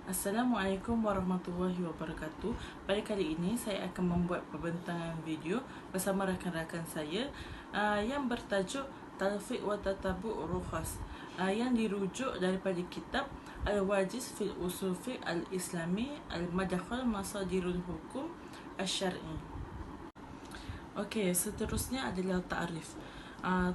Assalamualaikum warahmatullahi wabarakatuh. Pada kali ini saya akan membuat pembentangan video bersama rakan-rakan saya yang bertajuk Talfiq wa Tatabu' Rukhas, yang dirujuk daripada kitab Al-Wajiz fil Usul Fiqh Al-Islami Al-Madakhal Masadirul Hukum Asy-Syar'i. Okey, seterusnya adalah ta'rif.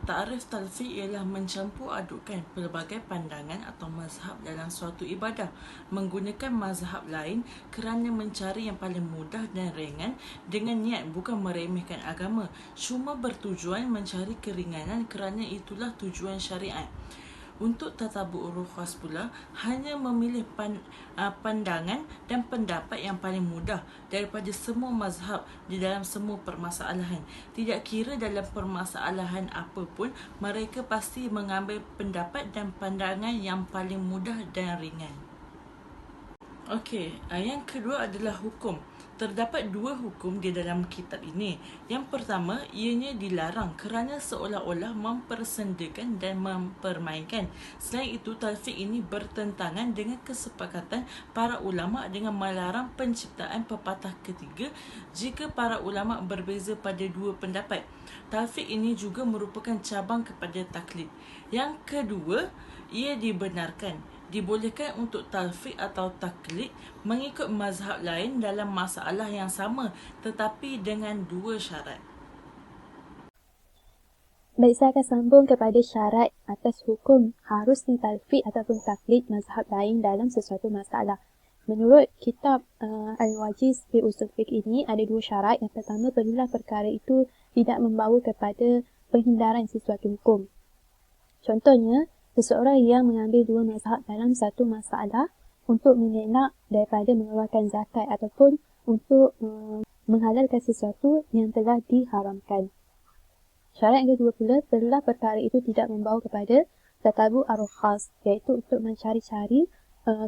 Ta'rif talfiq ialah mencampur adukkan pelbagai pandangan atau mazhab dalam suatu ibadah menggunakan mazhab lain kerana mencari yang paling mudah dan ringan dengan niat bukan meremehkan agama, cuma bertujuan mencari keringanan kerana itulah tujuan syariat. Untuk tatabu' rukhas pula hanya memilih pandangan dan pendapat yang paling mudah daripada semua mazhab di dalam semua permasalahan. Tidak kira dalam permasalahan apa pun, mereka pasti mengambil pendapat dan pandangan yang paling mudah dan ringan. Okey, yang kedua adalah hukum. Terdapat dua hukum di dalam kitab ini. Yang pertama, ianya dilarang kerana seolah-olah mempersendakan dan mempermainkan. Selain itu, talfiq ini bertentangan dengan kesepakatan para ulama dengan melarang penciptaan pepatah ketiga jika para ulama berbeza pada dua pendapat. Talfiq ini juga merupakan cabang kepada taklid. Yang kedua, ia dibolehkan untuk talfiq atau taklid mengikut mazhab lain dalam masalah yang sama tetapi dengan dua syarat. Baik, saya akan sambung kepada syarat atas hukum harus ditalfiq ataupun taklid mazhab lain dalam sesuatu masalah. Menurut kitab Al-Wajiz fi Usul Fiqh ini ada dua syarat. Yang pertama, perlulah perkara itu tidak membawa kepada penghindaran sesuatu hukum. Contohnya, seseorang yang mengambil dua mazhab dalam satu masalah untuk mengelak daripada mengeluarkan zakat ataupun untuk menghalalkan sesuatu yang telah diharamkan. Syarat yang kedua pula, perlulah perkara itu tidak membawa kepada tatabu' ar-rukhas, iaitu untuk mencari-cari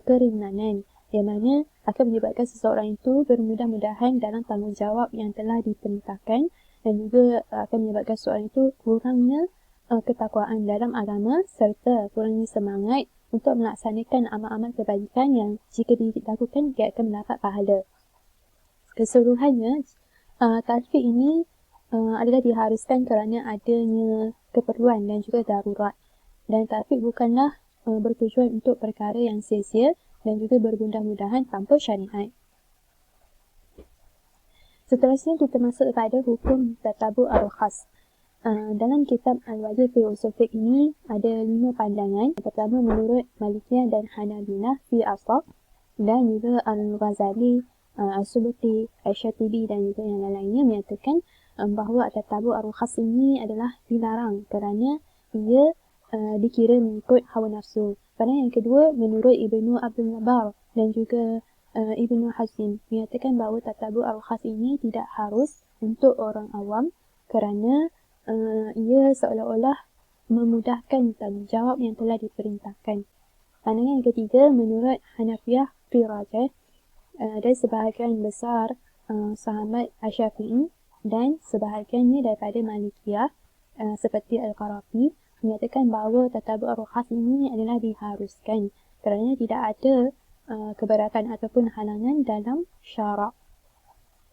keringanan yang mana akan menyebabkan seseorang itu bermudah-mudahan dalam tanggungjawab yang telah diperintahkan dan juga akan menyebabkan seseorang itu kurangnya ketakwaan dalam agama serta kurangnya semangat untuk melaksanakan amal-amal kebajikan yang jika dilakukan dia akan mendapat pahala. Keseluruhannya, talfiq ini adalah diharuskan kerana adanya keperluan dan juga darurat. Dan talfiq bukanlah bertujuan untuk perkara yang sia-sia dan juga bermudah-mudahan tanpa syariat. Seterusnya kita masuk kepada hukum tatabu' ar-rukhas. Dalam kitab Al-Wajiz fi Usul Fiqh ini ada 5 pandangan. Yang pertama menurut Malikiyah dan Hanabilah fi Asaf dan juga Al-Ghazali, Al-Subki, Al-Syatibi dan juga yang lainnya menyatakan bahawa tatabu' ar-rukhas ini adalah dilarang kerana ia dikira mengikut hawa nafsu. Pandangan yang kedua menurut Ibnu Abdul Bar dan juga Ibnu Hazm menyatakan bahawa tatabu' ar-rukhas ini tidak harus untuk orang awam kerana ia seolah-olah memudahkan tanggungjawab yang telah diperintahkan. Pandangan yang ketiga menurut Hanafiyah fi Rajah dan sebahagian besar sahabat Asy-Syafi'i dan sebahagiannya daripada Malikiyah seperti Al-Qarafi menyatakan bahawa tatabu' ar-rukhas ini adalah diharuskan kerana tidak ada keberatan ataupun halangan dalam syarak.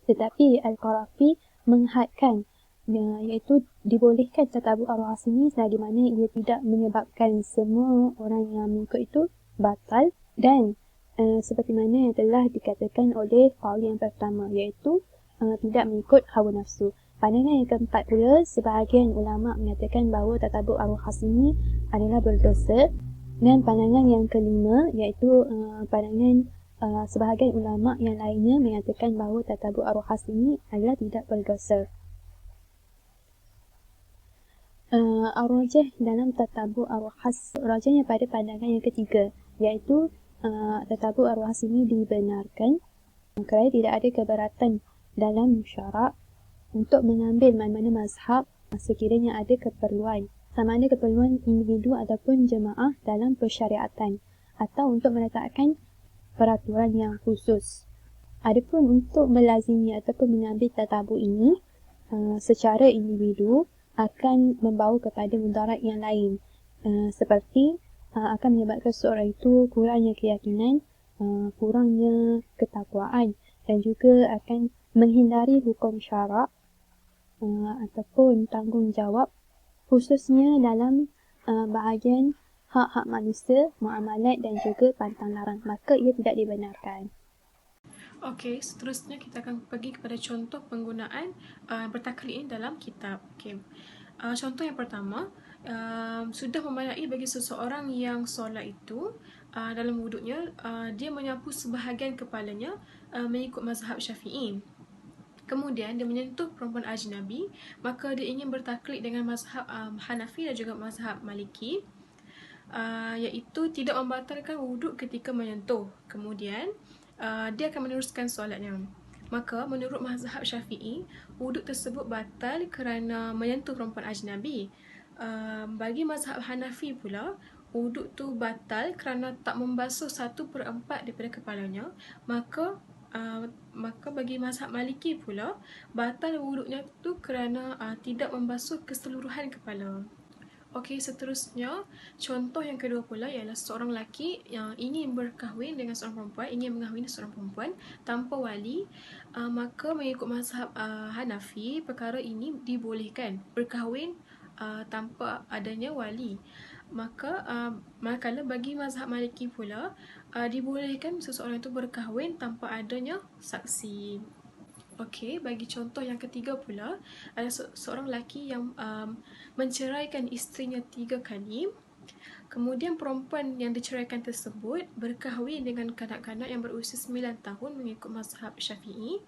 Tetapi Al-Qarafi menghadkan iaitu dibolehkan tatabu' ar-rukhas ini selagi mana ia tidak menyebabkan semua orang yang mengikut itu batal dan seperti mana yang telah dikatakan oleh qaul yang pertama iaitu tidak mengikut hawa nafsu. Pandangan yang keempat pula, sebahagian ulama menyatakan bahawa tatabu' ar-rukhas ini adalah berdosa dan pandangan yang kelima iaitu pandangan sebahagian ulama yang lainnya menyatakan bahawa tatabu' ar-rukhas ini adalah tidak berdosa. Ar-rajih dalam tatabu' ar-rukhas, rajihnya pada pandangan yang ketiga iaitu tatabu' ar-rukhas ini dibenarkan kerana tidak ada keberatan dalam syarak untuk mengambil mana-mana mazhab sekiranya ada keperluan, sama ada keperluan individu ataupun jemaah dalam persyariatan atau untuk meletakkan peraturan yang khusus. Adapun untuk melazimi ataupun mengambil tatabu' ini secara individu akan membawa kepada mudarat yang lain seperti akan menyebabkan seorang itu kurangnya keyakinan kurangnya ketakwaan dan juga akan menghindari hukum syarak ataupun tanggungjawab khususnya dalam bahagian hak-hak manusia, muamalat dan juga pantang larang, maka ia tidak dibenarkan. Okey, seterusnya kita akan pergi kepada contoh penggunaan bertaklid ini dalam kitab. Okey. Contoh yang pertama, sudah memadai bagi seseorang yang solat itu dalam wuduknya, dia menyapu sebahagian kepalanya mengikut mazhab Syafi'i. Kemudian dia menyentuh perempuan ajnabi, maka dia ingin bertaklid dengan mazhab Hanafi dan juga mazhab Maliki, iaitu tidak membatalkan wuduk ketika menyentuh. Kemudian dia akan meneruskan solatnya. Maka menurut mazhab Syafi'i, wuduk tersebut batal kerana menyentuh perempuan ajnabi. Bagi mazhab Hanafi pula, wuduk tu batal kerana tak membasuh 1/4 daripada kepalanya. Maka bagi mazhab Maliki pula, batal wuduknya tu kerana tidak membasuh keseluruhan kepala. Okey, seterusnya contoh yang kedua pula ialah seorang lelaki yang ingin berkahwin dengan seorang perempuan, ingin mengahwini seorang perempuan tanpa wali, maka mengikut mazhab Hanafi, perkara ini dibolehkan, berkahwin tanpa adanya wali. Maka manakala bagi mazhab Maliki pula, dibolehkan seseorang itu berkahwin tanpa adanya saksi. Okey, bagi contoh yang ketiga pula, ada seorang lelaki yang menceraikan isterinya 3 kali. Kemudian perempuan yang diceraikan tersebut berkahwin dengan kanak-kanak yang berusia 9 tahun mengikut mazhab Syafi'i.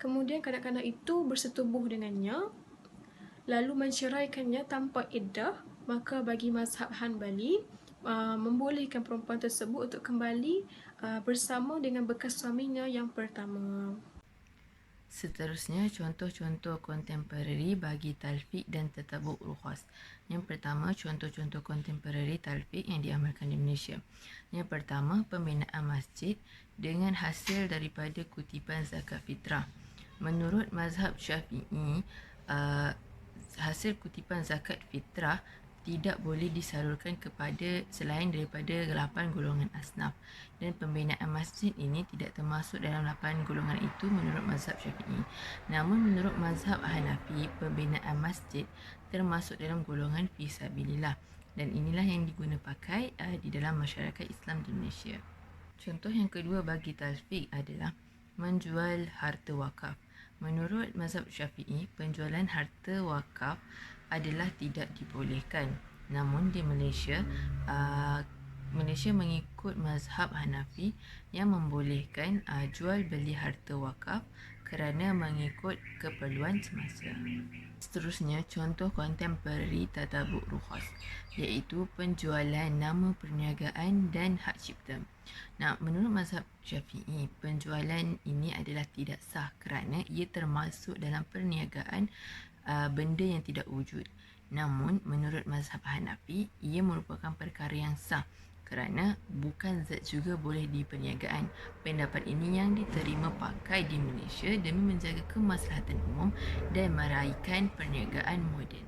Kemudian kanak-kanak itu bersetubuh dengannya, lalu menceraikannya tanpa iddah, maka bagi mazhab Hanbali, membolehkan perempuan tersebut untuk kembali bersama dengan bekas suaminya yang pertama. Seterusnya, contoh-contoh kontemporari bagi talfiq dan tatabuk rukhas. Yang pertama, contoh-contoh kontemporari talfiq yang diamalkan di Malaysia. Yang pertama, pembinaan masjid dengan hasil daripada kutipan zakat fitrah. Menurut mazhab Syafi'i, hasil kutipan zakat fitrah tidak boleh disalurkan kepada selain daripada 8 golongan asnaf, dan pembinaan masjid ini tidak termasuk dalam 8 golongan itu menurut mazhab Syafi'i. Namun menurut mazhab Hanafi, pembinaan masjid termasuk dalam golongan fisabilillah, dan inilah yang diguna pakai di dalam masyarakat Islam di Malaysia. Contoh yang kedua bagi talfiq adalah menjual harta wakaf. Menurut mazhab Syafi'i, penjualan harta wakaf adalah tidak dibolehkan. Namun di Malaysia, mengikut mazhab Hanafi yang membolehkan jual beli harta wakaf kerana mengikut keperluan semasa. Seterusnya, contoh kontemporari tatabuk rukhas, iaitu penjualan nama perniagaan dan hak cipta. Menurut mazhab Syafi'i, penjualan ini adalah tidak sah kerana ia termasuk dalam perniagaan benda yang tidak wujud. Namun menurut mazhab Hanafi, ia merupakan perkara yang sah kerana bukan zat juga boleh di perniagaan. Pendapat ini yang diterima pakai di Malaysia demi menjaga kemaslahatan umum dan meraihkan perniagaan moden.